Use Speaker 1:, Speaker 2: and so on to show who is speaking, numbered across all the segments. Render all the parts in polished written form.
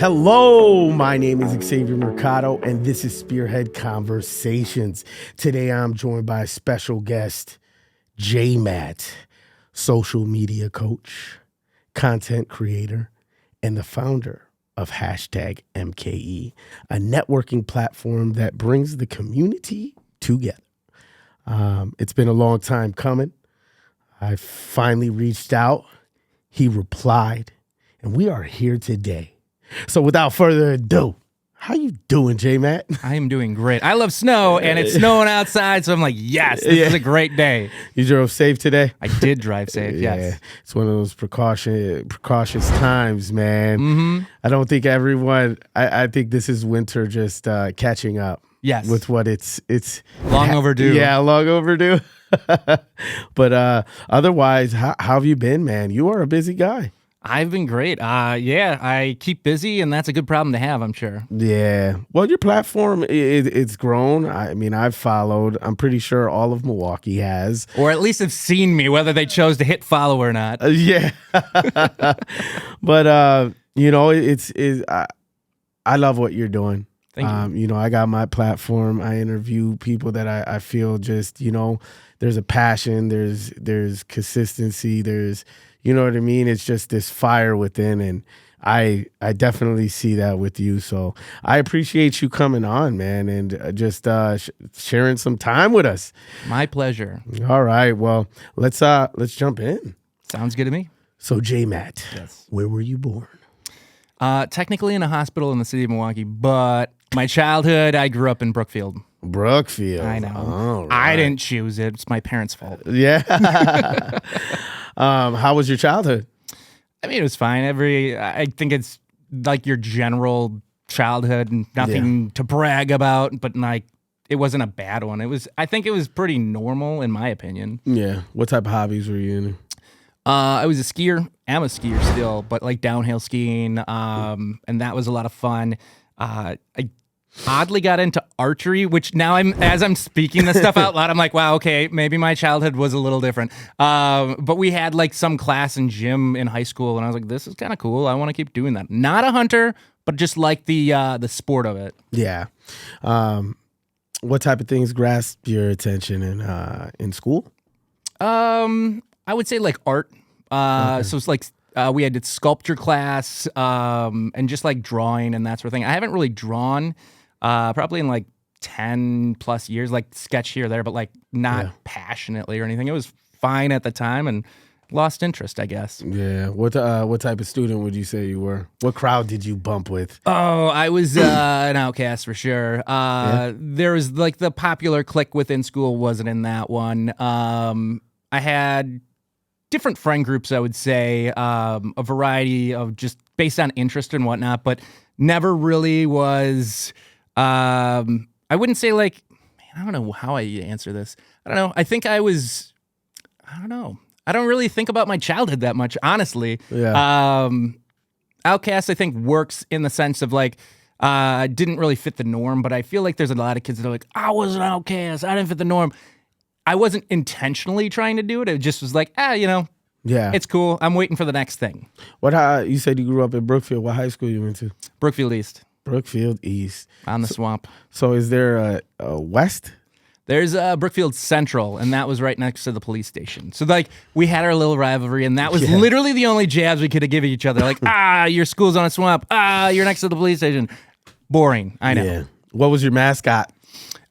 Speaker 1: Hello, my name is Xavier Mercado, and this is Spearhead Conversations. Today, I'm joined by a special guest, J Matt, social media coach, content creator, and the founder of HashtagMKE, a networking platform that brings the community together. It's been a long time coming. I finally reached out. He replied, and we are here today. So without further ado, how you doing, J Matt?
Speaker 2: I am doing great. I love snow, and it's snowing outside, so I'm like, yes, this is a great day.
Speaker 1: You drove safe today?
Speaker 2: I did drive safe, yes.
Speaker 1: Yeah, it's one of those precautious times, man.
Speaker 2: Mm-hmm.
Speaker 1: I don't think everyone, I think this is winter just catching up.
Speaker 2: Yes.
Speaker 1: With what it's
Speaker 2: long overdue.
Speaker 1: Yeah, long overdue. But otherwise, how have you been, man? You are a busy guy.
Speaker 2: I've been great. Yeah, I keep busy, and that's a good problem to have, I'm sure.
Speaker 1: Yeah. Well, your platform, it's grown. I mean, I've followed. I'm pretty sure all of Milwaukee has.
Speaker 2: Or at least have seen me, whether they chose to hit follow or not.
Speaker 1: Yeah. But, you know, I love what you're doing.
Speaker 2: Thank you.
Speaker 1: You know, I got my platform. I interview people that I feel just, you know, there's a passion, there's consistency, there's, you know what I mean? It's just this fire within, and I definitely see that with you. So I appreciate you coming on, man, and just sharing some time with us.
Speaker 2: My pleasure.
Speaker 1: All right, well, let's jump in.
Speaker 2: Sounds good to me.
Speaker 1: So J Matt,
Speaker 2: Yes.
Speaker 1: Where were you born?
Speaker 2: Technically in a hospital in the city of Milwaukee, but my childhood, I grew up in Brookfield.
Speaker 1: Brookfield.
Speaker 2: I know.
Speaker 1: All right.
Speaker 2: I didn't choose it. It's my parents' fault.
Speaker 1: Yeah. How was your childhood?
Speaker 2: I mean, it was fine. I think it's like your general childhood, and nothing to brag about, but like it wasn't a bad one. I think it was pretty normal in my opinion.
Speaker 1: Yeah. What type of hobbies were you in?
Speaker 2: I was a skier. I'm a skier still, but like downhill skiing, and that was a lot of fun. I oddly got into archery, which now as I'm speaking this stuff out loud, I'm like, wow, okay, maybe my childhood was a little different. But we had like some class in gym in high school, and I was like, this is kind of cool. I want to keep doing that. Not a hunter, but just like the sport of it.
Speaker 1: Yeah. What type of things grasped your attention in school?
Speaker 2: I would say like art. So it's like we had sculpture class, and just like drawing and that sort of thing. I haven't really drawn probably in like 10 plus years, like sketch here or there, but like not passionately or anything. It was fine at the time and lost interest, I guess.
Speaker 1: Yeah. What type of student would you say you were? What crowd did you bump with?
Speaker 2: Oh, I was an outcast for sure. There was like the popular clique within school wasn't in that one. I had different friend groups, I would say, a variety of just based on interest and whatnot, but never really was, I wouldn't say like, man, I don't know how I answer this. I don't know. I think I don't know. I don't really think about my childhood that much, honestly.
Speaker 1: Yeah.
Speaker 2: Outcast, I think, works in the sense of like, didn't really fit the norm, but I feel like there's a lot of kids that are like, I was an outcast, I didn't fit the norm. I wasn't intentionally trying to do it. It just was like, yeah, it's cool. I'm waiting for the next thing.
Speaker 1: You said you grew up in Brookfield. What high school you went to?
Speaker 2: Brookfield East.
Speaker 1: Brookfield East.
Speaker 2: On the swamp.
Speaker 1: So is there a West?
Speaker 2: There's Brookfield Central, and that was right next to the police station. So like we had our little rivalry, and that was literally the only jabs we could have given each other. Like, your school's on a swamp. You're next to the police station. Boring. I know.
Speaker 1: Yeah. What was your mascot?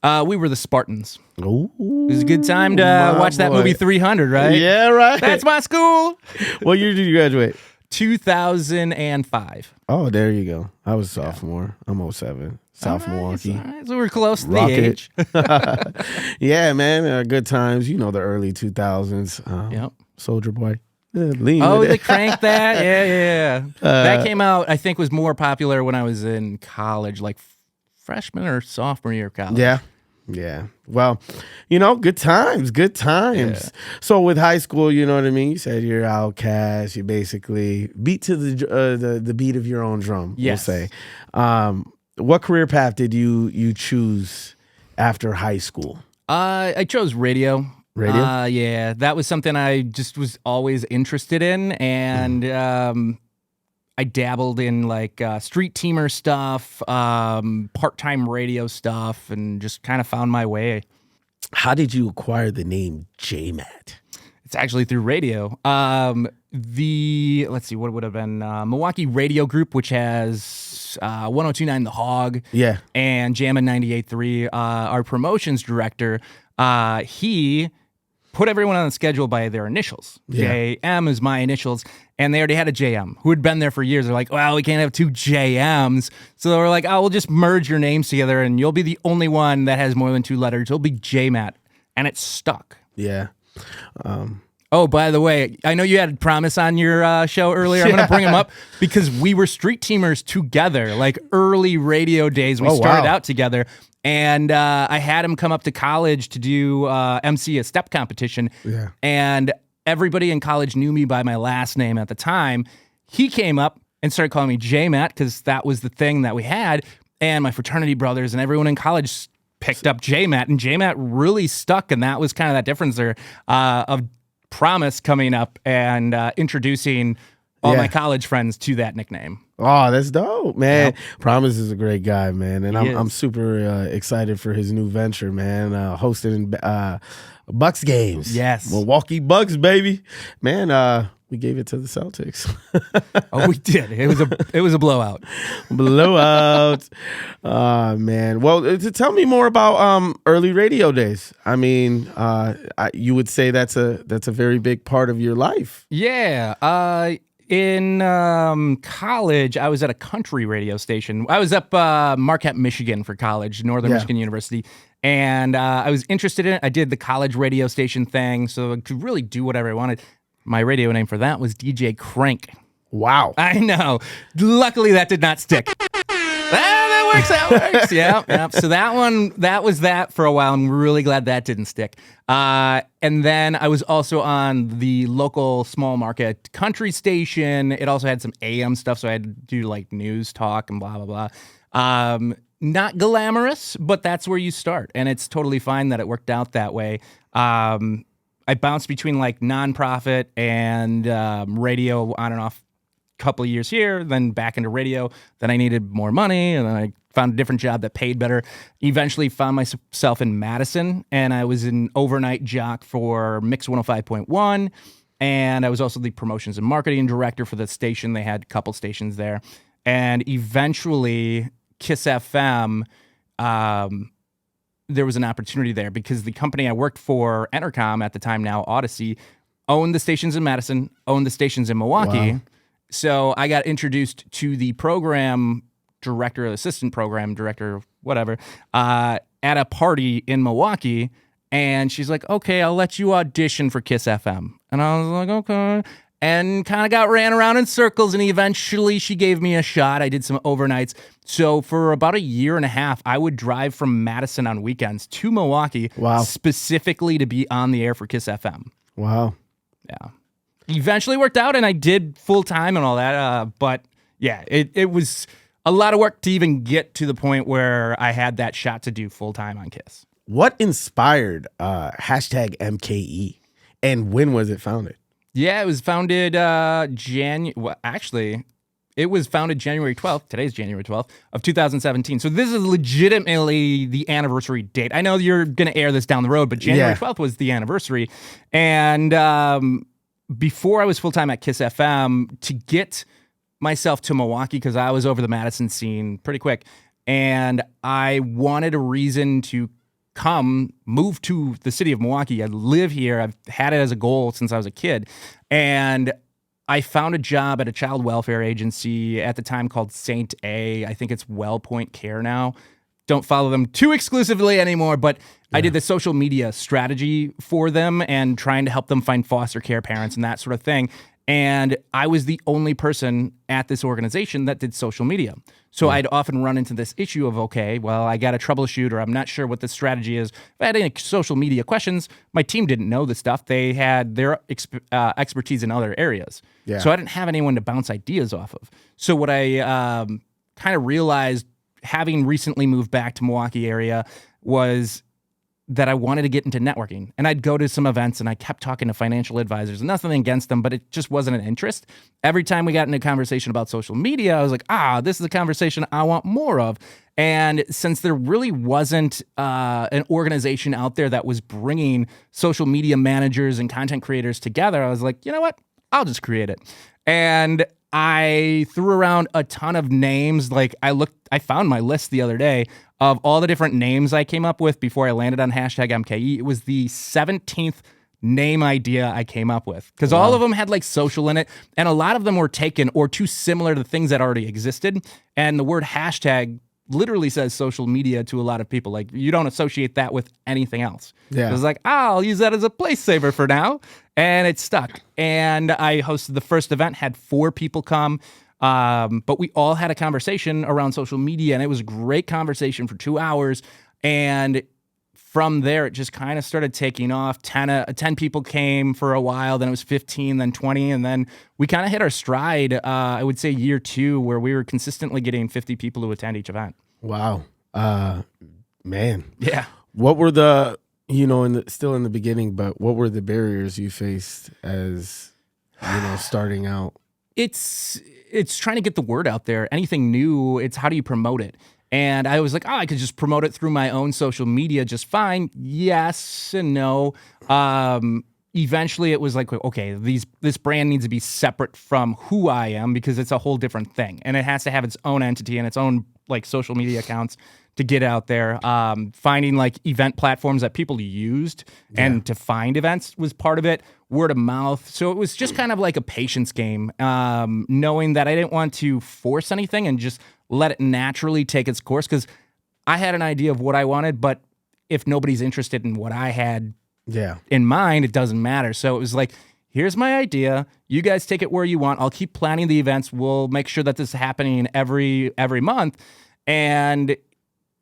Speaker 2: We were the Spartans.
Speaker 1: Ooh,
Speaker 2: it was a good time to watch that movie 300, right?
Speaker 1: Yeah, right.
Speaker 2: That's my school.
Speaker 1: What year did you graduate?
Speaker 2: 2005.
Speaker 1: Oh, there you go. I was a sophomore. I'm 07. South Milwaukee.
Speaker 2: All right. So we're close to the age.
Speaker 1: Yeah, man. Good times. You know, the early 2000s.
Speaker 2: Yep.
Speaker 1: Soldier Boy. Lean
Speaker 2: they cranked that? Yeah. That came out, I think, was more popular when I was in college, like freshman or sophomore year of college.
Speaker 1: Yeah. Well, good times. Yeah. So with high school, you know what I mean? You said you're outcast. You basically beat to the beat of your own drum,
Speaker 2: yes.
Speaker 1: we'll say. What career path did you choose after high school?
Speaker 2: I chose radio.
Speaker 1: Radio?
Speaker 2: Yeah, that was something I just was always interested in, and I dabbled in like street teamer stuff, part-time radio stuff, and just kind of found my way.
Speaker 1: How did you acquire the name JMATT?
Speaker 2: It's actually through radio. Let's see, what would have been Milwaukee Radio Group, which has 102.9 The Hog,
Speaker 1: Yeah.
Speaker 2: and JMATT 98.3. Our promotions director, he put everyone on the schedule by their initials.
Speaker 1: Yeah.
Speaker 2: JM is my initials, and they already had a JM who had been there for years. They're like, well, we can't have two JMs. So they were like, oh, we'll just merge your names together, and you'll be the only one that has more than two letters. It'll be JMATT, and it stuck.
Speaker 1: Yeah.
Speaker 2: Oh, by the way, I know you had Promise on your show earlier. I'm going to bring him up because we were street teamers together, like early radio days. We started out together. And I had him come up to college to do MC a step competition.
Speaker 1: Yeah.
Speaker 2: And everybody in college knew me by my last name at the time. He came up and started calling me JMATT because that was the thing that we had. And my fraternity brothers and everyone in college picked up JMATT. And JMATT really stuck. And that was kind of that difference there of Promise coming up and introducing all my college friends to that nickname.
Speaker 1: Oh, that's dope, man.
Speaker 2: Yep.
Speaker 1: Promise is a great guy, man. And
Speaker 2: He
Speaker 1: I'm
Speaker 2: is.
Speaker 1: super excited for his new venture, man. Hosting Bucks games.
Speaker 2: Yes.
Speaker 1: Milwaukee Bucks, baby. Man, we gave it to the Celtics.
Speaker 2: Oh, we did. It was a blowout.
Speaker 1: Blowout. Man. Well, tell me more about early radio days. I mean, you would say that's a very big part of your life.
Speaker 2: Yeah. In college, I was at a country radio station. I was up Marquette, Michigan for college, Northern Michigan University. And I was interested in it. I did the college radio station thing, so I could really do whatever I wanted. My radio name for that was DJ Crank.
Speaker 1: Wow.
Speaker 2: I know. Luckily, that did not stick. That works. Yeah. So that was that for a while. I'm really glad that didn't stick. And then I was also on the local small market country station. It also had some AM stuff, so I had to do like news talk and blah, blah, blah. Not glamorous, but that's where you start. And it's totally fine that it worked out that way. I bounced between like nonprofit and radio on and off. Couple of years here, then back into radio. Then I needed more money, and then I found a different job that paid better. Eventually found myself in Madison, and I was an overnight jock for Mix 105.1, and I was also the promotions and marketing director for the station. They had a couple stations there. And eventually, Kiss FM, there was an opportunity there because the company I worked for, Entercom at the time, now Odyssey, owned the stations in Madison, owned the stations in Milwaukee.
Speaker 1: Wow.
Speaker 2: So I got introduced to the program director, assistant program director, whatever, at a party in Milwaukee. And she's like, okay, I'll let you audition for Kiss FM. And I was like, okay. And kind of ran around in circles. And eventually she gave me a shot. I did some overnights. So for about a year and a half, I would drive from Madison on weekends to Milwaukee.
Speaker 1: Wow.
Speaker 2: Specifically to be on the air for Kiss FM.
Speaker 1: Wow.
Speaker 2: Yeah. Eventually worked out, and I did full time and all that. But yeah, it was a lot of work to even get to the point where I had that shot to do full time on Kiss.
Speaker 1: What inspired #MKE, and when was it founded?
Speaker 2: Yeah, it was founded it was founded January 12th. Today's January 12th of 2017. So this is legitimately the anniversary date. I know you're going to air this down the road, but January 12th was the anniversary. And before I was full-time at Kiss FM, to get myself to Milwaukee, because I was over the Madison scene pretty quick, and I wanted a reason to move to the city of Milwaukee. I live here. I've had it as a goal since I was a kid. And I found a job at a child welfare agency at the time called Saint A. I think it's WellPoint Care now. Don't follow them too exclusively anymore, but I did the social media strategy for them and trying to help them find foster care parents and that sort of thing. And I was the only person at this organization that did social media. So I'd often run into this issue of, okay, well, I got to troubleshoot, or I'm not sure what the strategy is. If I had any social media questions, my team didn't know the stuff. They had their expertise in other areas.
Speaker 1: Yeah.
Speaker 2: So I didn't have anyone to bounce ideas off of. So what I kind of realized, having recently moved back to Milwaukee area, was that I wanted to get into networking. And I'd go to some events and I kept talking to financial advisors, and nothing against them, but it just wasn't an interest. Every time we got into a conversation about social media, I was like, this is a conversation I want more of. And since there really wasn't an organization out there that was bringing social media managers and content creators together, I was like, you know what? I'll just create it. And I threw around a ton of names. Like I found my list the other day of all the different names I came up with before I landed on #MKE. It was the 17th name idea I came up with, because all of them had like social in it, and a lot of them were taken or too similar to things that already existed. And the word hashtag literally says social media to a lot of people. Like, you don't associate that with anything else. Yeah. It was like, I'll use that as a place saver for now. And it stuck. And I hosted the first event, had 4 people come. But we all had a conversation around social media, and it was a great conversation for 2 hours. And from there, it just kind of started taking off. 10 people came for a while, then it was 15, then 20, and then we kind of hit our stride, I would say year 2, where we were consistently getting 50 people to attend each event.
Speaker 1: Wow. Man.
Speaker 2: Yeah.
Speaker 1: What were still in the beginning, but what were the barriers you faced as, starting out?
Speaker 2: It's trying to get the word out there. Anything new, it's how do you promote it? And I was like, I could just promote it through my own social media just fine. Yes and no. Eventually it was like, okay, this brand needs to be separate from who I am, because it's a whole different thing. And it has to have its own entity and its own like social media accounts to get out there. Finding like event platforms that people used and to find events was part of it. Word of mouth. So it was just kind of like a patience game, knowing that I didn't want to force anything and just let it naturally take its course, because I had an idea of what I wanted, but if nobody's interested in what I had in mind, it doesn't matter. So it was like, here's my idea. You guys take it where you want. I'll keep planning the events. We'll make sure that this is happening every month. And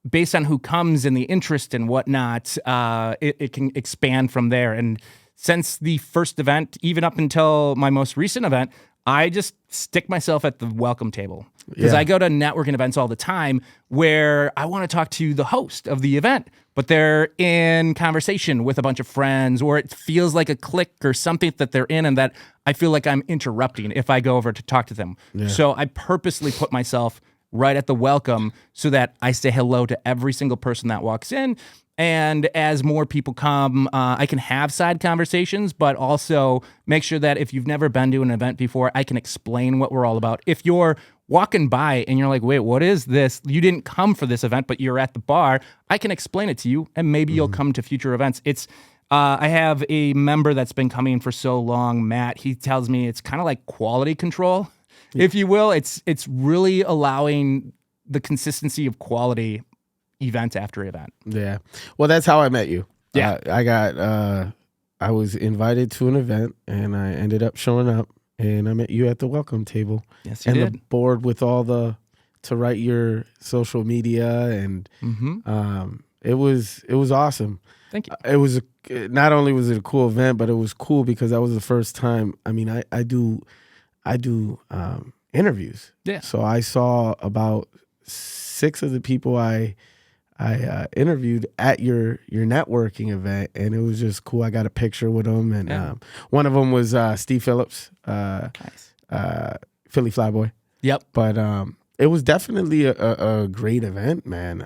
Speaker 2: based on who comes and the interest and whatnot, it can expand from there. And since the first event, even up until my most recent event, I just stick myself at the welcome table, because I go to networking events all the time where I want to talk to the host of the event, but they're in conversation with a bunch of friends, or it feels like a clique or something that they're in, and that I feel like I'm interrupting if I go over to talk to them. Yeah. So I purposely put myself right at the welcome so that I say hello to every single person that walks in. And as more people come, I can have side conversations, but also make sure that if you've never been to an event before, I can explain what we're all about. If you're walking by and you're like, wait, what is this? You didn't come for this event, but you're at the bar, I can explain it to you, and maybe you'll come to future events. It's I have a member that's been coming for so long, Matt. He tells me it's kind of like quality control, if you will. It's really allowing the consistency of quality event after event.
Speaker 1: Yeah. Well, that's how I met you.
Speaker 2: Yeah.
Speaker 1: I was invited to an event, and I ended up showing up, and I met you at the welcome table.
Speaker 2: Yes, you did.
Speaker 1: And the board with all to write your social media, and it was awesome.
Speaker 2: Thank you.
Speaker 1: It was not only was it a cool event, but it was cool because that was the first time. I mean, I do interviews.
Speaker 2: Yeah.
Speaker 1: So I saw about 6 of the people I interviewed at your networking event, and it was just cool. I got a picture with them, and one of them was Steve Phillips,
Speaker 2: nice.
Speaker 1: Philly Flyboy.
Speaker 2: Yep.
Speaker 1: But it was definitely a great event, man.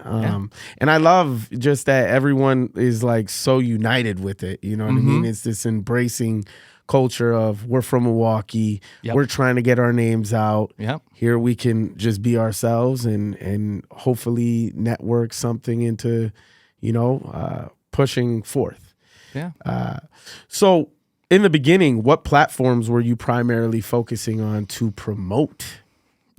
Speaker 1: And I love just that everyone is like so united with it. You know what I mean? It's this embracing culture of, we're from Milwaukee. Yep. We're trying to get our names out.
Speaker 2: Yep.
Speaker 1: Here we can just be ourselves and hopefully network something into, pushing forth.
Speaker 2: Yeah.
Speaker 1: So in the beginning, what platforms were you primarily focusing on to promote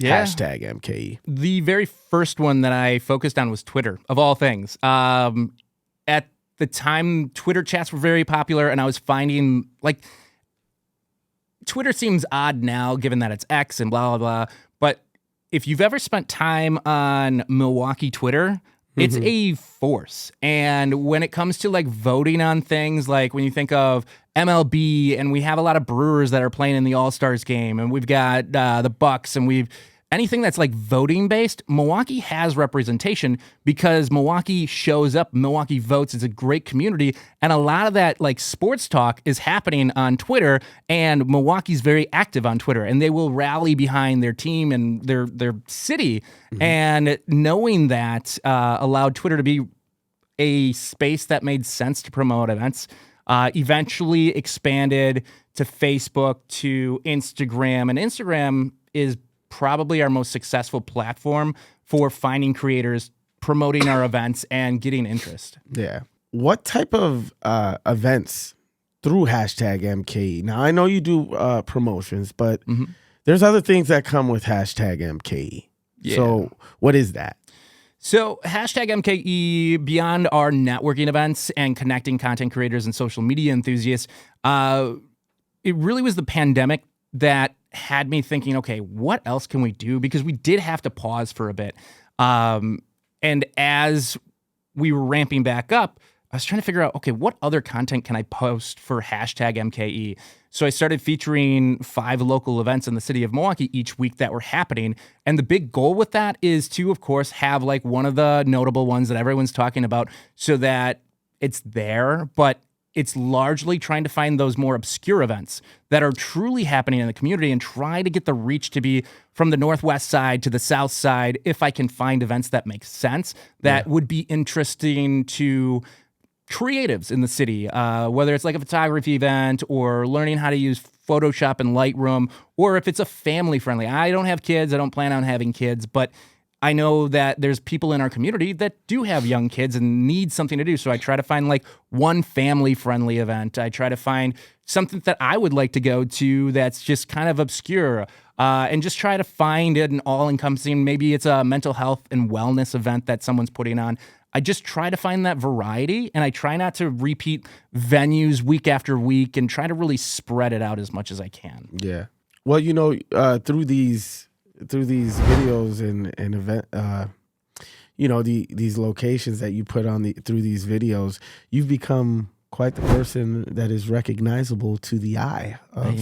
Speaker 1: #MKE?
Speaker 2: The very first one that I focused on was Twitter, of all things. At the time, Twitter chats were very popular, and I was finding, like, Twitter seems odd now, given that it's X and blah, blah, blah. But if you've ever spent time on Milwaukee Twitter, it's a force. And when it comes to like voting on things, like when you think of MLB, and we have a lot of Brewers that are playing in the All-Stars game, and we've got the Bucks, and we've anything that's like voting based, Milwaukee has representation because Milwaukee shows up, Milwaukee votes. It's a great community. And a lot of that like sports talk is happening on Twitter, and Milwaukee's very active on Twitter, and they will rally behind their team and their city. And knowing that allowed Twitter to be a space that made sense to promote events. Eventually expanded to Facebook, to Instagram, and Instagram is probably our most successful platform for finding creators, promoting our events, and getting interest.
Speaker 1: Yeah. What type of events through #MKE? Now, I know you do promotions, but there's other things that come with #MKE.
Speaker 2: Yeah.
Speaker 1: So what is that?
Speaker 2: So #MKE, beyond our networking events and connecting content creators and social media enthusiasts, it really was the pandemic that had me thinking, okay, what else can we do? Because we did have to pause for a bit. And as we were ramping back up, I was trying to figure out, okay, what other content can I post for #MKE? So I started featuring 5 local events in the city of Milwaukee each week that were happening. And the big goal with that is to, of course, have like one of the notable ones that everyone's talking about so that it's there, but it's largely trying to find those more obscure events that are truly happening in the community and try to get the reach to be from the northwest side to the south side. If I can find events that make sense, that would be interesting to creatives in the city, whether it's like a photography event or learning how to use Photoshop and Lightroom, or if it's a family friendly. I don't have kids. I don't plan on having kids, but I know that there's people in our community that do have young kids and need something to do. So I try to find like one family friendly event. I try to find something that I would like to go to that's just kind of obscure, and just try to find an all encompassing, maybe it's a mental health and wellness event that someone's putting on. I just try to find that variety, and I try not to repeat venues week after week and try to really spread it out as much as I can.
Speaker 1: Yeah. Well, you know, through these videos and event, you know, these locations that you put on through these videos, you've become quite the person that is recognizable to the eye of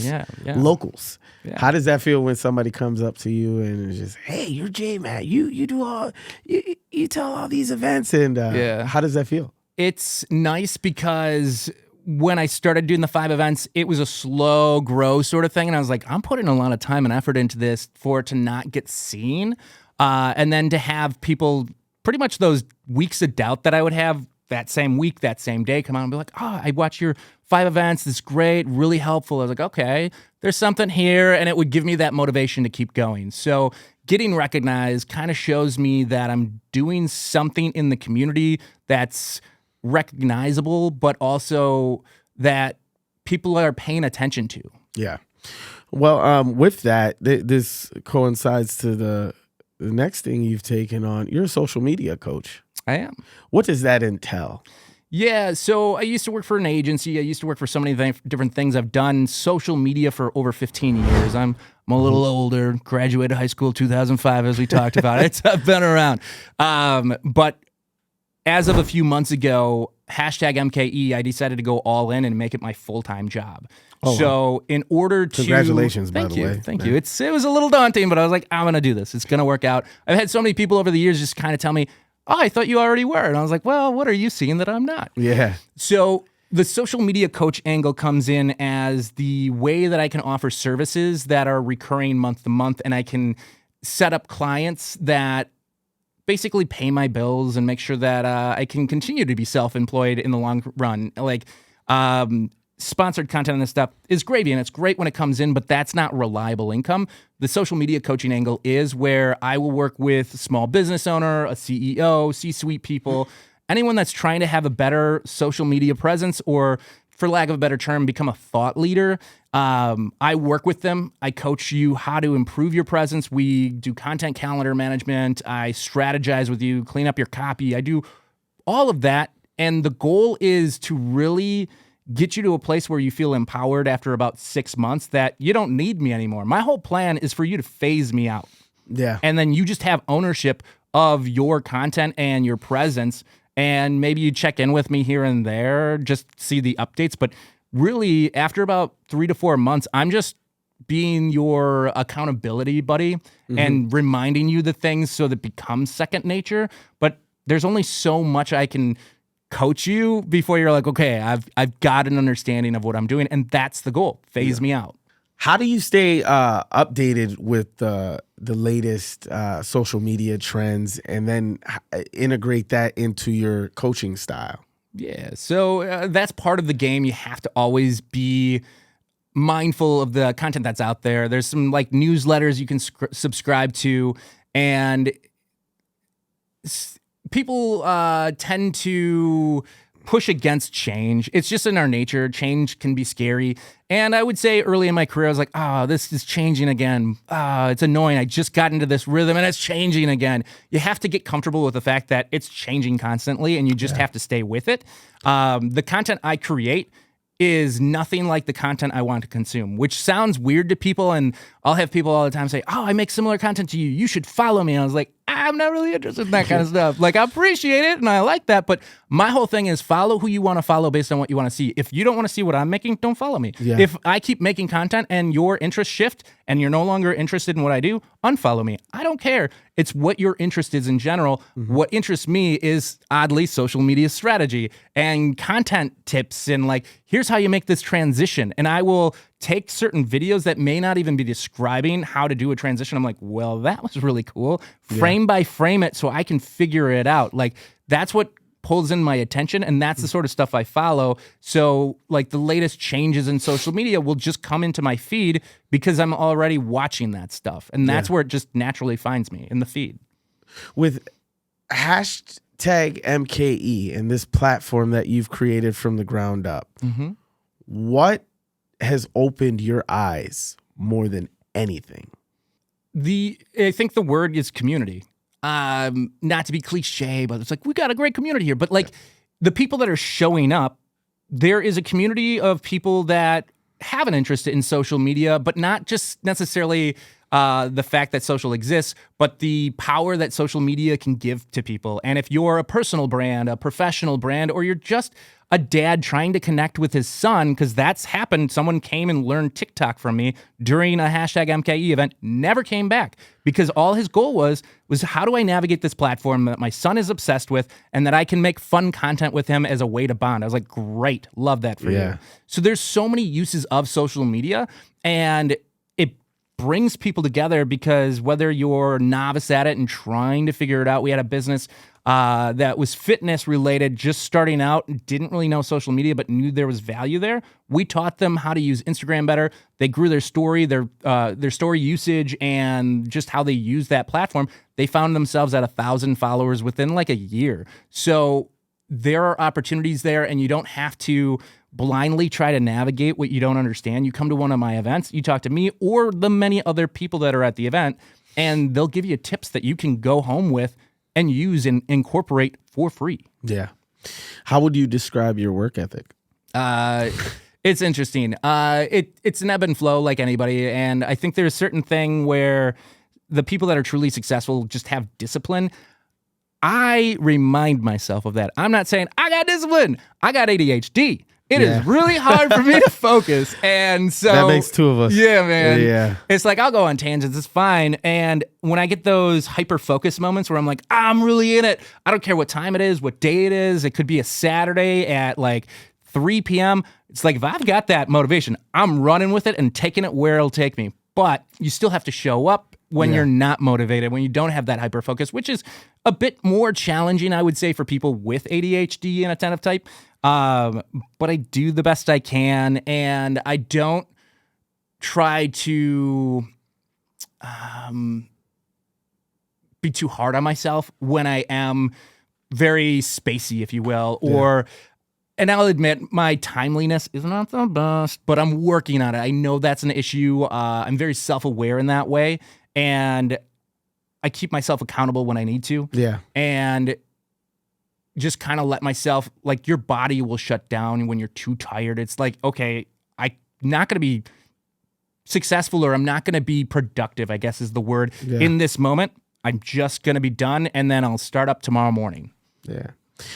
Speaker 1: locals. Yeah. How does that feel when somebody comes up to you and is just, hey, you're JMATT, you do all, you tell all these events, and how does that feel?
Speaker 2: It's nice because when I started doing the 5 events, it was a slow grow sort of thing. And I was like, I'm putting a lot of time and effort into this for it to not get seen. And then to have people, pretty much those weeks of doubt that I would have that same week, that same day, come out and be like, oh, I watched your 5 events. This is great, really helpful. I was like, okay, there's something here. And it would give me that motivation to keep going. So getting recognized kind of shows me that I'm doing something in the community that's recognizable, but also that people are paying attention to.
Speaker 1: Yeah. Well, with that, this coincides to the next thing you've taken on. You're a social media coach.
Speaker 2: I am.
Speaker 1: What does that entail?
Speaker 2: Yeah, so I used to work for an agency. I used to work for so many different things. I've done social media for over 15 years. I'm a little older, graduated high school 2005, as we talked about. I've been around. But as of a few months ago, #MKE, I decided to go all in and make it my full-time job. Oh, so in order to...
Speaker 1: Congratulations, by the way.
Speaker 2: Thank you. It was a little daunting, but I was like, I'm going to do this. It's going to work out. I've had so many people over the years just kind of tell me, oh, I thought you already were. And I was like, well, what are you seeing that I'm not?
Speaker 1: Yeah.
Speaker 2: So the social media coach angle comes in as the way that I can offer services that are recurring month to month, and I can set up clients that basically pay my bills and make sure that I can continue to be self-employed in the long run. Like, sponsored content and this stuff is gravy, and it's great when it comes in, but that's not reliable income. The social media coaching angle is where I will work with a small business owner, a CEO, C-suite people, anyone that's trying to have a better social media presence, or for lack of a better term, become a thought leader. I work with them. I coach you how to improve your presence. We do content calendar management. I strategize with you, clean up your copy. I do all of that. And the goal is to really get you to a place where you feel empowered after about 6 months that you don't need me anymore. My whole plan is for you to phase me out.
Speaker 1: Yeah.
Speaker 2: And then you just have ownership of your content and your presence. And maybe you check in with me here and there, just see the updates. But really, after about 3 to 4 months, I'm just being your accountability buddy and reminding you the things so that it becomes second nature. But there's only so much I can coach you before you're like, okay, I've got an understanding of what I'm doing, and that's the goal. Phase me out.
Speaker 1: How do you stay updated with the latest social media trends, and then integrate that into your coaching style?
Speaker 2: Yeah, so that's part of the game. You have to always be mindful of the content that's out there. There's some like newsletters you can subscribe to, and people tend to push against change. It's just in our nature. Change can be scary. And I would say early in my career, I was like, this is changing again. It's annoying. I just got into this rhythm and it's changing again. You have to get comfortable with the fact that it's changing constantly and you just have to stay with it. The content I create is nothing like the content I want to consume, which sounds weird to people. And I'll have people all the time say, I make similar content to you. You should follow me. And I was like, I'm not really interested in that kind of stuff. Like, I appreciate it and I like that, but my whole thing is follow who you want to follow based on what you want to see. If you don't want to see what I'm making, don't follow me. Yeah. If I keep making content and your interests shift and you're no longer interested in what I do, unfollow me. I don't care. It's what your interest is in general. What interests me is, oddly, social media strategy and content tips and like, here's how you make this transition. And I will take certain videos that may not even be describing how to do a transition. I'm like, well, that was really cool. Frame by frame it so I can figure it out. Like, that's what pulls in my attention, and that's the sort of stuff I follow. So, like, the latest changes in social media will just come into my feed because I'm already watching that stuff. And that's where it just naturally finds me, in the feed.
Speaker 1: With #MKE and this platform that you've created from the ground up, what has opened your eyes more than anything?
Speaker 2: I think the word is community. Not to be cliche, but it's like, we got a great community here. But like the people that are showing up, there is a community of people that have an interest in social media, but not just necessarily the fact that social exists, but the power that social media can give to people. And if you're a personal brand, a professional brand, or you're just a dad trying to connect with his son, because that's happened. Someone came and learned TikTok from me during a #MKE event, never came back, because all his goal was how do I navigate this platform that my son is obsessed with and that I can make fun content with him as a way to bond. I was like, great, love that for you. So there's so many uses of social media, and it brings people together, because whether you're a novice at it and trying to figure it out, we had a business that was fitness related, just starting out, didn't really know social media, but knew there was value there. We taught them how to use Instagram better. They grew their story, their story usage, and just how they use that platform. They found themselves at 1,000 followers within like a year. So there are opportunities there, and you don't have to blindly try to navigate what you don't understand. You come to one of my events, you talk to me or the many other people that are at the event, and they'll give you tips that you can go home with and use and incorporate for free.
Speaker 1: Yeah. How would you describe your work ethic?
Speaker 2: It's interesting. It's an ebb and flow like anybody. And I think there's a certain thing where the people that are truly successful just have discipline. I remind myself of that. I'm not saying I got discipline. I got ADHD. It is really hard for me to focus. And so
Speaker 1: that makes two of us.
Speaker 2: Yeah, man.
Speaker 1: Yeah.
Speaker 2: It's like, I'll go on tangents. It's fine. And when I get those hyper focus moments where I'm like, I'm really in it. I don't care what time it is, what day it is. It could be a Saturday at like 3 p.m. It's like, if I've got that motivation, I'm running with it and taking it where it'll take me. But you still have to show up when you're not motivated, when you don't have that hyper focus, which is a bit more challenging, I would say, for people with ADHD and attentive type. But I do the best I can, and I don't try to be too hard on myself when I am very spacey, if you will, or and I'll admit my timeliness is not the best, but I'm working on it. I know that's an issue. I'm very self-aware in that way, and I keep myself accountable when I need to. Yeah. And just kind of let myself, like, your body will shut down when you're too tired. It's like, okay, I'm not going to be successful, or I'm not going to be productive, I guess is the word, in this moment. I'm just going to be done, and then I'll start up tomorrow morning.
Speaker 1: Yeah.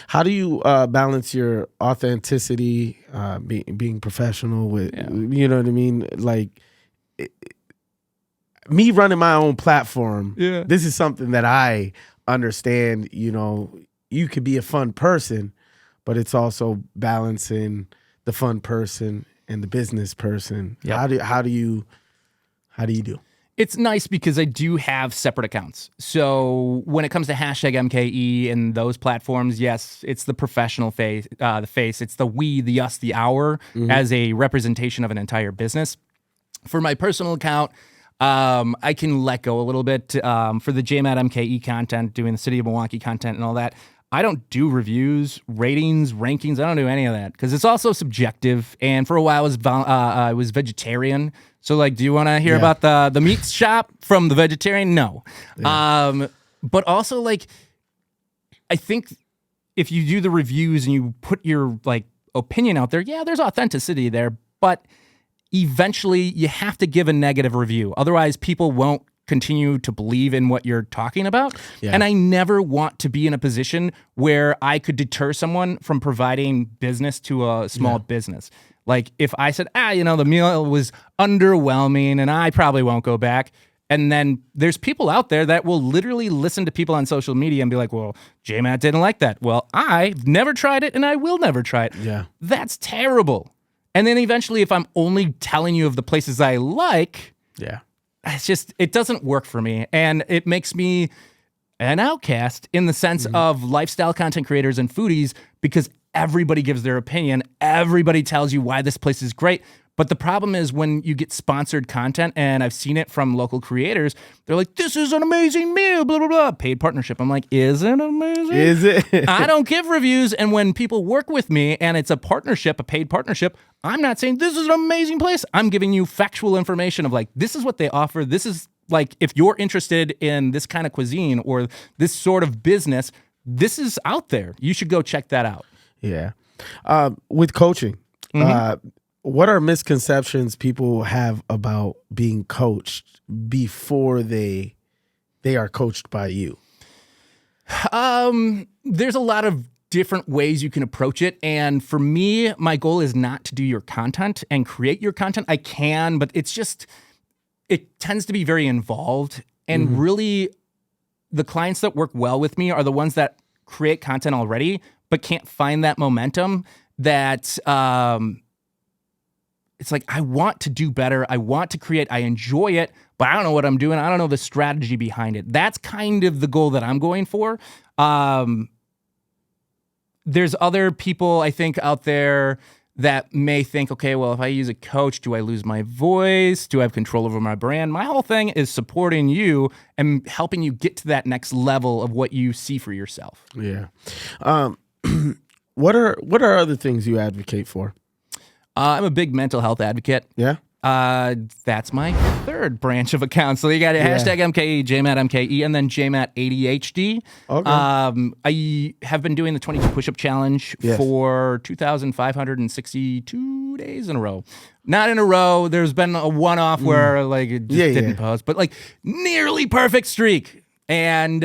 Speaker 1: How do you balance your authenticity, being professional with, you know what I mean? Like, me running my own platform,
Speaker 2: Yeah.
Speaker 1: this is something that I understand. You could be a fun person, but it's also balancing the fun person and the business person.
Speaker 2: Yep.
Speaker 1: How do you do?
Speaker 2: It's nice because I do have separate accounts. So when it comes to #MKE and those platforms, yes, it's the professional face, It's the we, the us, the our as a representation of an entire business. For my personal account, I can let go a little bit for the JMATT content, doing the City of Milwaukee content and all that. I don't do reviews, ratings, rankings. I don't do any of that because it's also subjective. And for a while, I was vegetarian. So, like, do you want to hear about the meat shop from the vegetarian? No. Yeah. But also, like, I think if you do the reviews and you put your, like, opinion out there, yeah, there's authenticity there. But eventually, you have to give a negative review. Otherwise, people won't continue to believe in what you're talking about. Yeah. And I never want to be in a position where I could deter someone from providing business to a small business. Like if I said, the meal was underwhelming and I probably won't go back. And then there's people out there that will literally listen to people on social media and be like, well, JMATT didn't like that. Well, I've never tried it and I will never try it.
Speaker 1: Yeah.
Speaker 2: That's terrible. And then eventually, if I'm only telling you of the places I like, it doesn't work for me. And it makes me an outcast in the sense of lifestyle content creators and foodies because everybody gives their opinion. Everybody tells you why this place is great. But the problem is when you get sponsored content, and I've seen it from local creators, they're like, this is an amazing meal, blah, blah, blah, paid partnership. I'm like, is it amazing?
Speaker 1: Is it?
Speaker 2: I don't give reviews. And when people work with me and it's a partnership, a paid partnership, I'm not saying this is an amazing place. I'm giving you factual information of like, this is what they offer. This is like, if you're interested in this kind of cuisine or this sort of business, this is out there. You should go check that out.
Speaker 1: Yeah. With coaching, what are misconceptions people have about being coached before they are coached by you?
Speaker 2: There's a lot of different ways you can approach it. And for me, my goal is not to do your content and create your content. I can, but it tends to be very involved. And really, the clients that work well with me are the ones that create content already, but can't find that momentum that it's like, I want to do better. I want to create. I enjoy it, but I don't know what I'm doing. I don't know the strategy behind it. That's kind of the goal that I'm going for. There's other people, I think, out there that may think, okay, well, if I use a coach, do I lose my voice? Do I have control over my brand? My whole thing is supporting you and helping you get to that next level of what you see for yourself.
Speaker 1: Yeah. What are other things you advocate for?
Speaker 2: I'm a big mental health advocate.
Speaker 1: Yeah.
Speaker 2: That's my third branch of accounts. So you got #MKE, JMATT and then JMATT ADHD. Okay. I have been doing the 22 push-up challenge for 2,562 days in a row. Not in a row. There's been a one-off where like it just didn't post, but like nearly perfect streak. And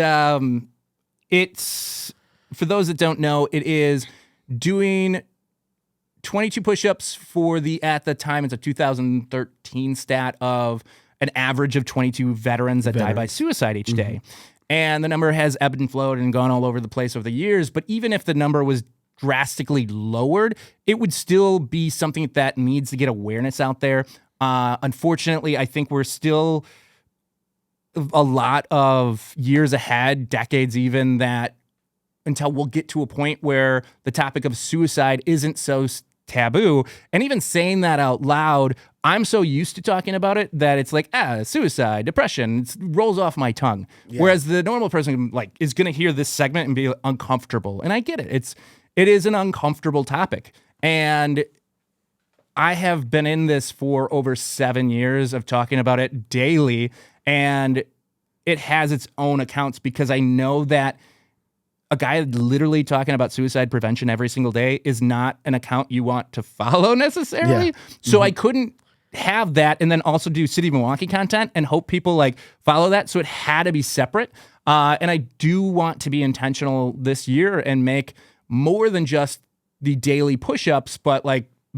Speaker 2: it's, for those that don't know, it is doing 22 push-ups for at the time, it's a 2013 stat of an average of 22 veterans that die by suicide each day. And the number has ebbed and flowed and gone all over the place over the years. But even if the number was drastically lowered, it would still be something that needs to get awareness out there. Unfortunately, I think we're still a lot of years ahead, decades even, that until we'll get to a point where the topic of suicide isn't so taboo. And even saying that out loud, I'm so used to talking about it that it's like, suicide, depression, it rolls off my tongue. Yeah. Whereas the normal person is going to hear this segment and be uncomfortable. And I get it. It is an uncomfortable topic. And I have been in this for over 7 years of talking about it daily. And it has its own accounts because I know that a guy literally talking about suicide prevention every single day is not an account you want to follow necessarily. Yeah. So I couldn't have that and then also do City of Milwaukee content and hope people follow that. So it had to be separate. And I do want to be intentional this year and make more than just the daily push-ups, but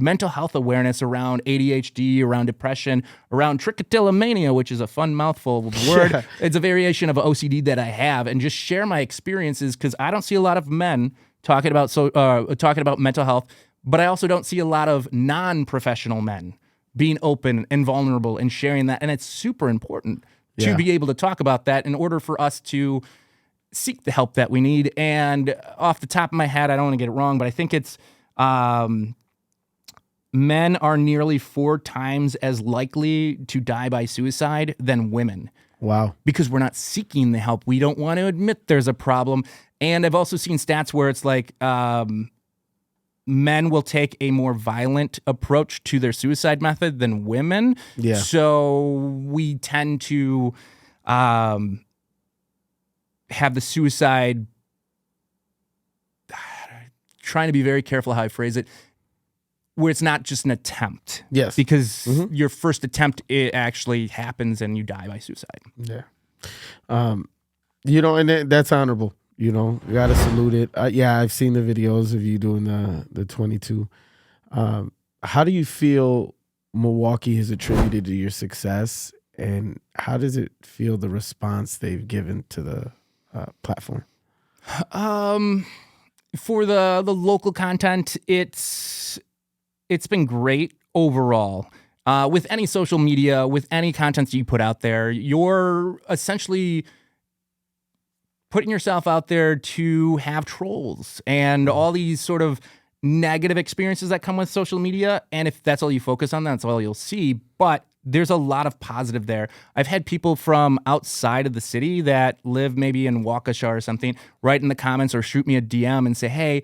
Speaker 2: mental health awareness around ADHD, around depression, around trichotillomania, which is a fun mouthful of word. Yeah. It's a variation of OCD that I have, and just share my experiences, because I don't see a lot of men talking about mental health, but I also don't see a lot of non-professional men being open and vulnerable and sharing that. And it's super important to be able to talk about that in order for us to seek the help that we need. And off the top of my head, I don't want to get it wrong, but I think it's men are nearly 4 times as likely to die by suicide than women.
Speaker 1: Wow.
Speaker 2: Because we're not seeking the help. We don't want to admit there's a problem. And I've also seen stats where it's like men will take a more violent approach to their suicide method than women.
Speaker 1: Yeah.
Speaker 2: So we tend to have the suicide, trying to be very careful how I phrase it, where it's not just an attempt.
Speaker 1: Yes.
Speaker 2: Because your first attempt, it actually happens and you die by suicide.
Speaker 1: Yeah. And that's honorable. You got to salute it. I've seen the videos of you doing the 22. How do you feel Milwaukee has attributed to your success, and how does it feel the response they've given to the platform?
Speaker 2: For the local content, it's been great overall. With any social media, with any content you put out there, you're essentially putting yourself out there to have trolls and all these sort of negative experiences that come with social media. And if that's all you focus on, that's all you'll see. But there's a lot of positive there. I've had people from outside of the city that live maybe in Waukesha or something write in the comments or shoot me a DM and say, hey,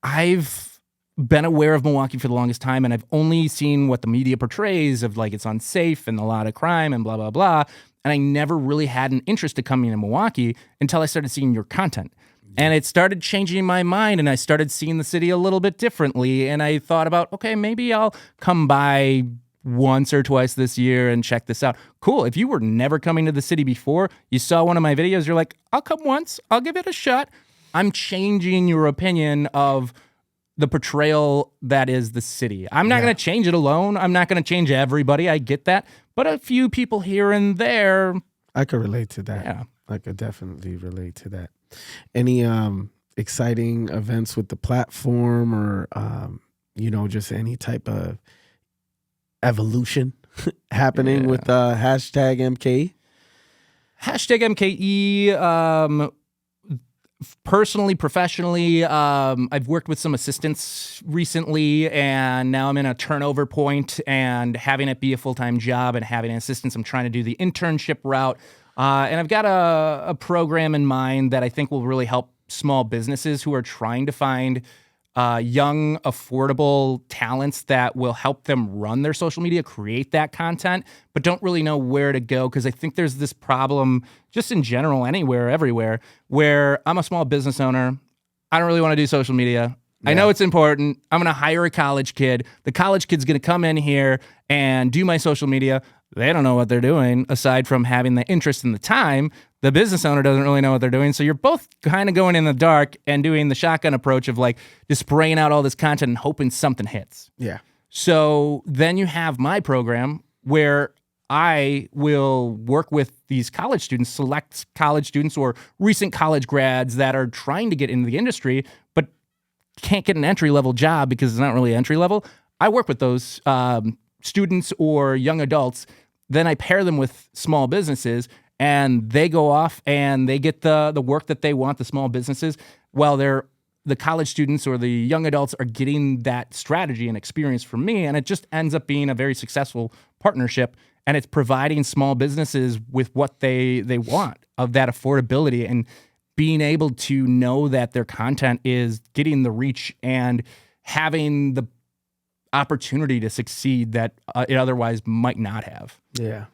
Speaker 2: I've been aware of Milwaukee for the longest time, and I've only seen what the media portrays of, like, it's unsafe and a lot of crime and blah, blah, blah. And I never really had an interest to coming to Milwaukee until I started seeing your content. And it started changing my mind, and I started seeing the city a little bit differently. And I thought about, okay, maybe I'll come by once or twice this year and check this out. Cool. If you were never coming to the city before, you saw one of my videos, you're like, I'll come once, I'll give it a shot. I'm changing your opinion of the portrayal that is the city. I'm not going to change it alone. I'm not going to change everybody. I get that. But a few people here and there.
Speaker 1: I could relate to that.
Speaker 2: Yeah.
Speaker 1: I could definitely relate to that. Any exciting events with the platform, or, just any type of evolution happening with #MKE?
Speaker 2: #MKE, personally, professionally, I've worked with some assistants recently, and now I'm in a turnover point, and having it be a full-time job and having an assistant, I'm trying to do the internship route. And I've got a program in mind that I think will really help small businesses who are trying to find young, affordable talents that will help them run their social media, create that content, but don't really know where to go. Because I think there's this problem just in general, anywhere, everywhere, where I'm a small business owner. I don't really want to do social media. Yeah. I know it's important. I'm going to hire a college kid. The college kid's going to come in here and do my social media. They don't know what they're doing aside from having the interest and the time. The business owner doesn't really know what they're doing. So you're both kind of going in the dark and doing the shotgun approach of, like, just spraying out all this content and hoping something hits.
Speaker 1: Yeah.
Speaker 2: So then you have my program where I will work with these college students, select college students or recent college grads that are trying to get into the industry, but can't get an entry-level job because it's not really entry-level. I work with those students or young adults. Then I pair them with small businesses, and they go off and they get the work that they want, the small businesses, while the college students or the young adults are getting that strategy and experience from me. And it just ends up being a very successful partnership. And it's providing small businesses with what they want, of that affordability, and being able to know that their content is getting the reach and having the opportunity to succeed that it otherwise might not have.
Speaker 1: Yeah.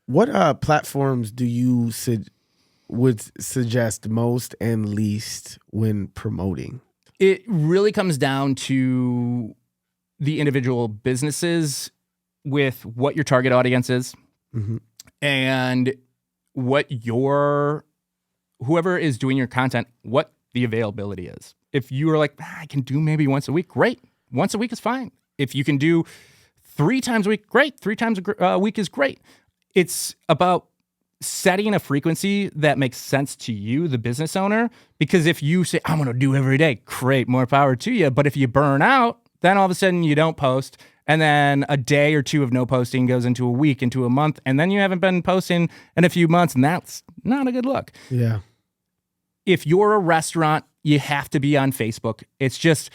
Speaker 1: What platforms do you would suggest most and least when promoting?
Speaker 2: It really comes down to the individual businesses with what your target audience is, and what whoever is doing your content, what the availability is. If you are like, I can do maybe once a week, great. Once a week is fine. If you can do 3 times a week, great. 3 times a week is great. It's about setting a frequency that makes sense to you, the business owner, because if you say, I'm going to do every day, great, more power to you. But if you burn out, then all of a sudden you don't post. And then a day or 2 of no posting goes into a week, into a month. And then you haven't been posting in a few months. And that's not a good look.
Speaker 1: Yeah.
Speaker 2: If you're a restaurant, you have to be on Facebook. It's just,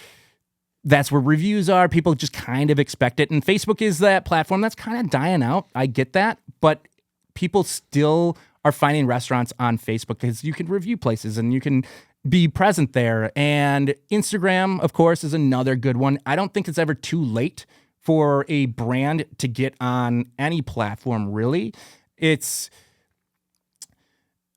Speaker 2: that's where reviews are. People just kind of expect it. And Facebook is that platform that's kind of dying out. I get that. But people still are finding restaurants on Facebook because you can review places and you can be present there. And Instagram, of course, is another good one. I don't think it's ever too late for a brand to get on any platform, really.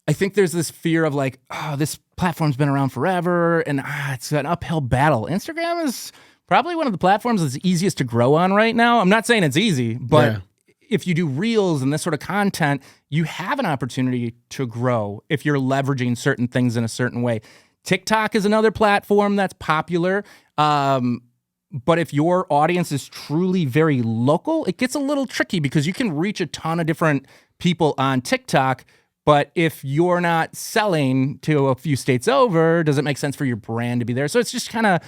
Speaker 2: I think there's this fear of like, oh, this platform's been around forever and it's an uphill battle. Instagram is probably one of the platforms that's easiest to grow on right now. I'm not saying it's easy, but if you do reels and this sort of content, you have an opportunity to grow if you're leveraging certain things in a certain way. TikTok is another platform that's popular. But if your audience is truly very local, it gets a little tricky because you can reach a ton of different people on TikTok. But if you're not selling to a few states over, does it make sense for your brand to be there? So it's just kind of,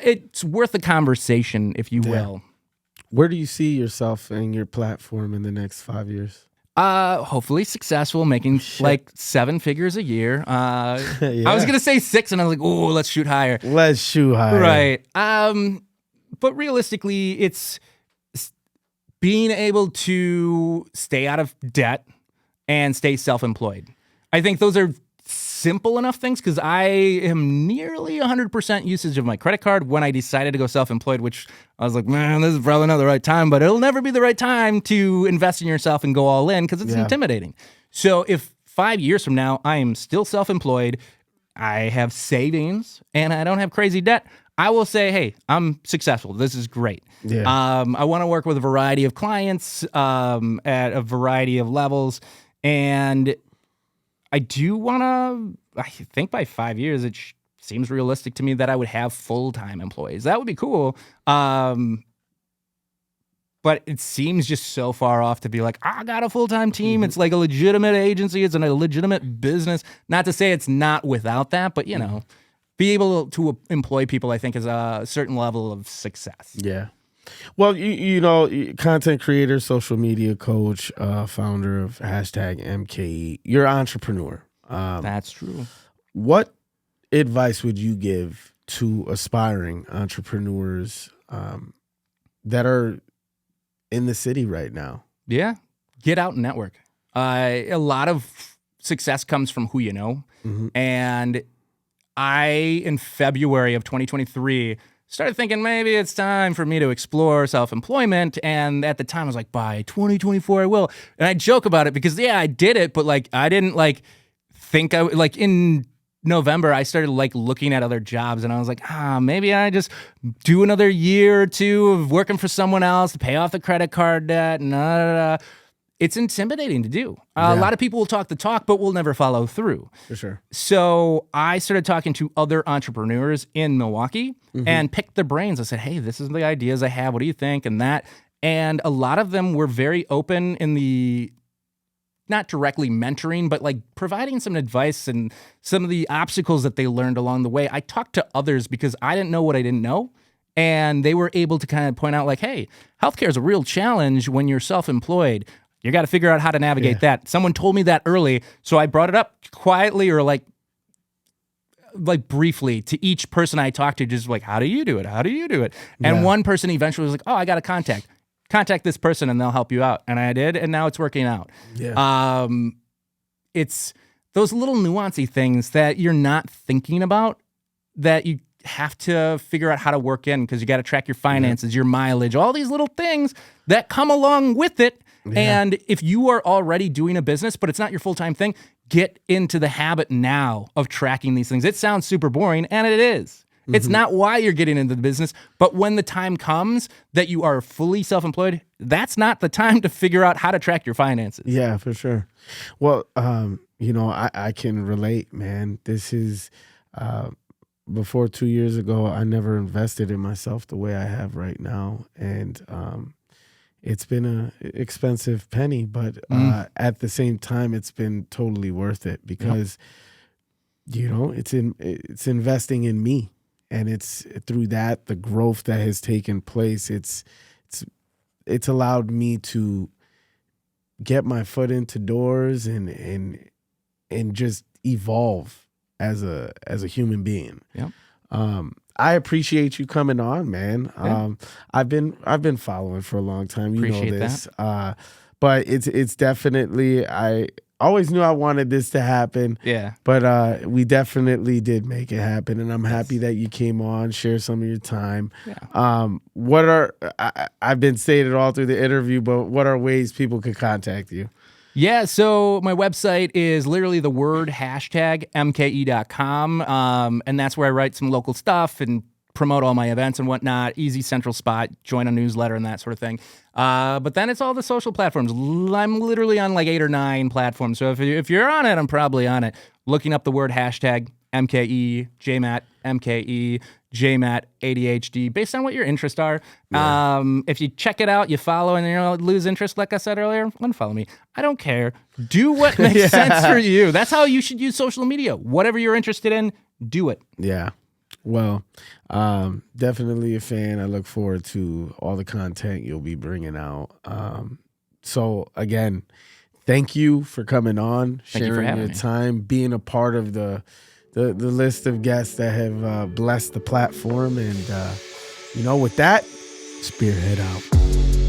Speaker 2: it's worth a conversation, if you will.
Speaker 1: Where do you see yourself and your platform in the next 5 years?
Speaker 2: Hopefully successful, making like 7 figures a year. I was going to say 6 and I was like, oh, let's shoot higher.
Speaker 1: Let's shoot higher.
Speaker 2: Right. But realistically, it's being able to stay out of debt and stay self-employed. I think those are simple enough things because I am nearly 100% usage of my credit card when I decided to go self-employed, which I was like, man, this is probably not the right time, but it'll never be the right time to invest in yourself and go all in because it's intimidating. So if 5 years from now, I am still self-employed, I have savings, and I don't have crazy debt, I will say, hey, I'm successful. This is great.
Speaker 1: Yeah.
Speaker 2: I want to work with a variety of clients at a variety of levels, and I do want to, I think by 5 years, it seems realistic to me that I would have full-time employees. That would be cool. But it seems just so far off to be like, I got a full-time team. It's like a legitimate agency. It's a legitimate business. Not to say it's not without that, but, you know, be able to employ people, I think, is a certain level of success.
Speaker 1: Yeah. Well, you know, content creator, social media coach, founder of #MKE. You're an entrepreneur.
Speaker 2: That's true.
Speaker 1: What advice would you give to aspiring entrepreneurs that are in the city right now?
Speaker 2: Yeah. Get out and network. A lot of success comes from who you know. And in February of 2023, started thinking maybe it's time for me to explore self-employment. And at the time I was like, by 2024, I will. And I joke about it because, I did it, but like, I didn't think in November, I started looking at other jobs and I was like, maybe I just do another year or 2 of working for someone else to pay off the credit card debt. It's intimidating to do. A lot of people will talk the talk, but will never follow through.
Speaker 1: For sure.
Speaker 2: So I started talking to other entrepreneurs in Milwaukee and picked their brains. I said, hey, this is the ideas I have. What do you think? And a lot of them were very open in the, not directly mentoring, but providing some advice and some of the obstacles that they learned along the way. I talked to others because I didn't know what I didn't know. And they were able to kind of point out hey, healthcare is a real challenge when you're self-employed. You got to figure out how to navigate that. Someone told me that early, so I brought it up quietly or briefly to each person I talked to, just how do you do it? How do you do it? And one person eventually was like, oh, I got a contact this person and they'll help you out. And I did, and now it's working out. Yeah. It's those little nuancy things that you're not thinking about that you have to figure out how to work in because you got to track your finances, your mileage, all these little things that come along with it. Yeah. And if you are already doing a business, but it's not your full-time thing, get into the habit now of tracking these things. It sounds super boring, and it is. It's not why you're getting into the business, but when the time comes that you are fully self-employed, that's not the time to figure out how to track your finances.
Speaker 1: Yeah, for sure. Well, I can relate, man. This is before 2 years ago, I never invested in myself the way I have right now. And it's been a expensive penny, but at the same time, it's been totally worth it because, it's investing in me. And it's through that, the growth that has taken place, it's allowed me to get my foot into doors and just evolve as a human being.
Speaker 2: Yep.
Speaker 1: I appreciate you coming on, man.
Speaker 2: Yeah.
Speaker 1: I've been following for a long time. You
Speaker 2: Appreciate
Speaker 1: know this. But it's definitely, I always knew I wanted this to happen.
Speaker 2: Yeah.
Speaker 1: But we definitely did make it happen, and I'm happy that you came on, share some of your time.
Speaker 2: Yeah.
Speaker 1: I've been saying it all through the interview, but what are ways people could contact you?
Speaker 2: Yeah, so my website is literally the word #MKE.com, and that's where I write some local stuff and promote all my events and whatnot. Easy central spot, join a newsletter and that sort of thing. But then it's all the social platforms. I'm literally on like 8 or 9 platforms, so if you're on it, I'm probably on it. Looking up the word #MKE, JMATT, MKE, JMATT, ADHD, based on what your interests are. Yeah. If you check it out, you follow, and lose interest, like I said earlier, unfollow me. I don't care. Do what makes sense for you. That's how you should use social media. Whatever you're interested in, do it.
Speaker 1: Yeah. Well, definitely a fan. I look forward to all the content you'll be bringing out. So again, thank you for coming on, sharing your time, being a part of the list of guests that have blessed the platform. And, with that, Spearhead out.